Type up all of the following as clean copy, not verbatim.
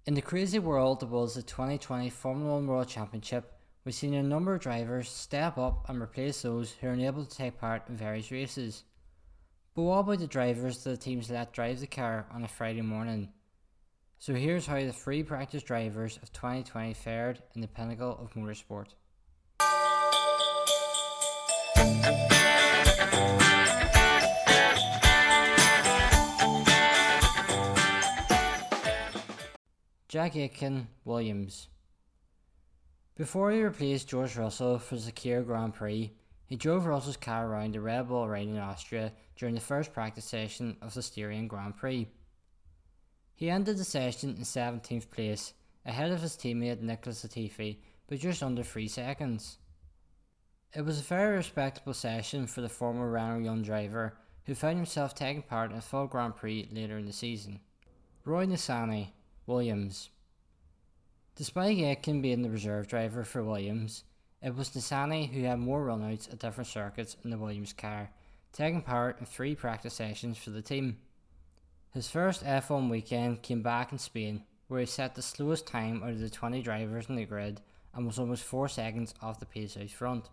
In the crazy world that was the 2020 Formula 1 World Championship, we've seen a number of drivers step up and replace those who are unable to take part in various races. But what about the drivers that the teams let drive the car on a Friday morning? So here's how the free practice drivers of 2020 fared in the pinnacle of motorsport. Jack Aitken, Williams. Before he replaced George Russell for the Sakir Grand Prix, he drove Russell's car around the Red Bull Ring in Austria during the first practice session of the Styrian Grand Prix. He ended the session in 17th place, ahead of his teammate Nicholas Latifi by just under 3 seconds. It was a very respectable session for the former Renault young driver, who found himself taking part in a full Grand Prix later in the season. Roy Nissany, Williams. Despite Aitken being the reserve driver for Williams, it was Nissany who had more runouts at different circuits in the Williams car, taking part in 3 practice sessions for the team. His first F1 weekend came back in Spain, where he set the slowest time out of the 20 drivers in the grid and was almost 4 seconds off the pace out front.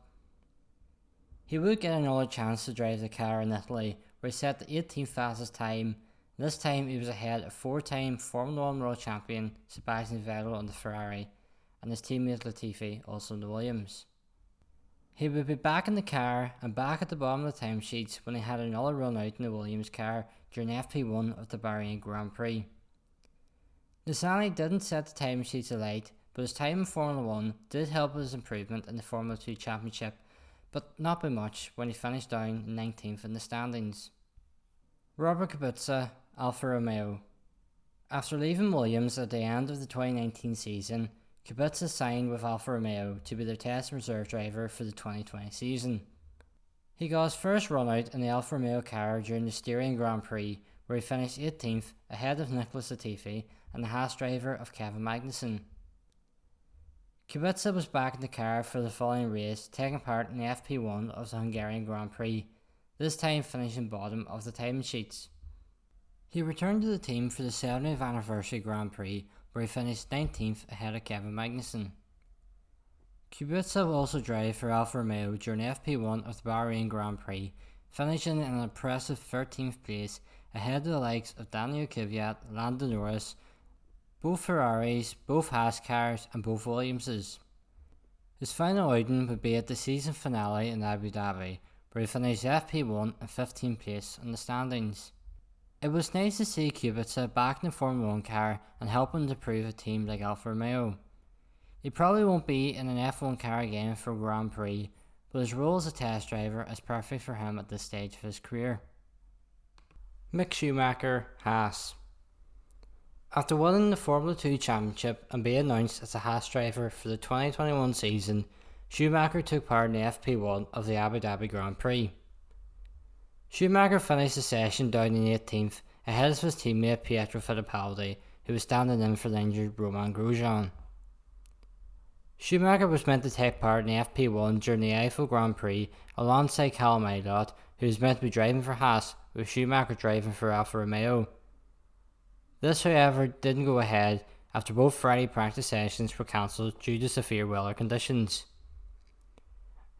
He would get another chance to drive the car in Italy, where he set the 18th fastest time. This time he was ahead of 4-time Formula 1 World Champion Sebastian Vettel on the Ferrari, and his teammate Latifi also in the Williams. He would be back in the car and back at the bottom of the timesheets when he had another run out in the Williams car during FP1 of the Bahrain Grand Prix. Nissany didn't set the timesheets alight, but his time in Formula 1 did help his improvement in the Formula 2 Championship, but not by much when he finished down 19th in the standings. Robert Kubica, Alfa Romeo. After leaving Williams at the end of the 2019 season, Kubica signed with Alfa Romeo to be their test and reserve driver for the 2020 season. He got his first run out in the Alfa Romeo car during the Styrian Grand Prix, where he finished 18th ahead of Nicholas Latifi and the Haas driver of Kevin Magnussen. Kubica was back in the car for the following race, taking part in the FP1 of the Hungarian Grand Prix, this time finishing bottom of the timing sheets. He returned to the team for the 70th anniversary Grand Prix, where he finished 19th ahead of Kevin Magnussen. Kubica will also drive for Alfa Romeo during FP1 of the Bahrain Grand Prix, finishing in an impressive 13th place ahead of the likes of Daniel Kvyat, Lando Norris, both Ferraris, both Haas cars and both Williamses. His final outing would be at the season finale in Abu Dhabi, where he finished FP1 in 15th place in the standings. It was nice to see Kubica back in the Formula 1 car and helping to prove a team like Alfa Romeo. He probably won't be in an F1 car again for Grand Prix, but his role as a test driver is perfect for him at this stage of his career. Mick Schumacher, Haas. After winning the Formula 2 Championship and being announced as a Haas driver for the 2021 season, Schumacher took part in the FP1 of the Abu Dhabi Grand Prix. Schumacher finished the session down in 18th, ahead of his teammate Pietro Fittipaldi, who was standing in for the injured Romain Grosjean. Schumacher was meant to take part in the FP1 during the Alfa Grand Prix alongside Callum Ilott, who was meant to be driving for Haas, with Schumacher driving for Alfa Romeo. This, however, didn't go ahead after both Friday practice sessions were cancelled due to severe weather conditions.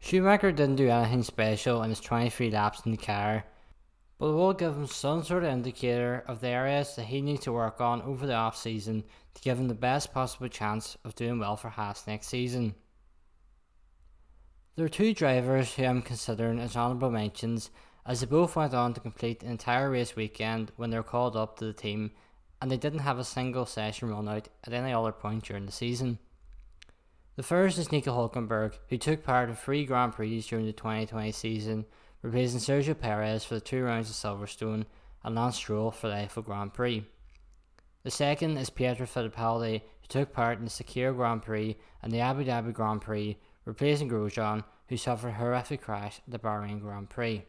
Schumacher didn't do anything special in his 23 laps in the car, but it will give him some sort of indicator of the areas that he needs to work on over the off-season to give him the best possible chance of doing well for Haas next season. There are 2 drivers who I'm considering as honourable mentions, as they both went on to complete an entire race weekend when they were called up to the team, and they didn't have a single session run out at any other point during the season. The first is Nico Hülkenberg, who took part in 3 Grand Prix during the 2020 season, replacing Sergio Perez for the 2 rounds of Silverstone and Lance Stroll for the Alfa Grand Prix. The second is Pietro Fittipaldi, who took part in the Sakir Grand Prix and the Abu Dhabi Grand Prix, replacing Grosjean, who suffered a horrific crash at the Bahrain Grand Prix.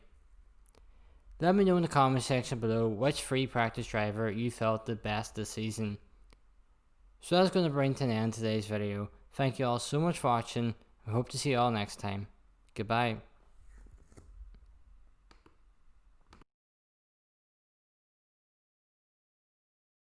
Let me know in the comment section below which free practice driver you felt the best this season. So that's going to bring to an end today's video. Thank you all so much for watching. I hope to see you all next time. Goodbye.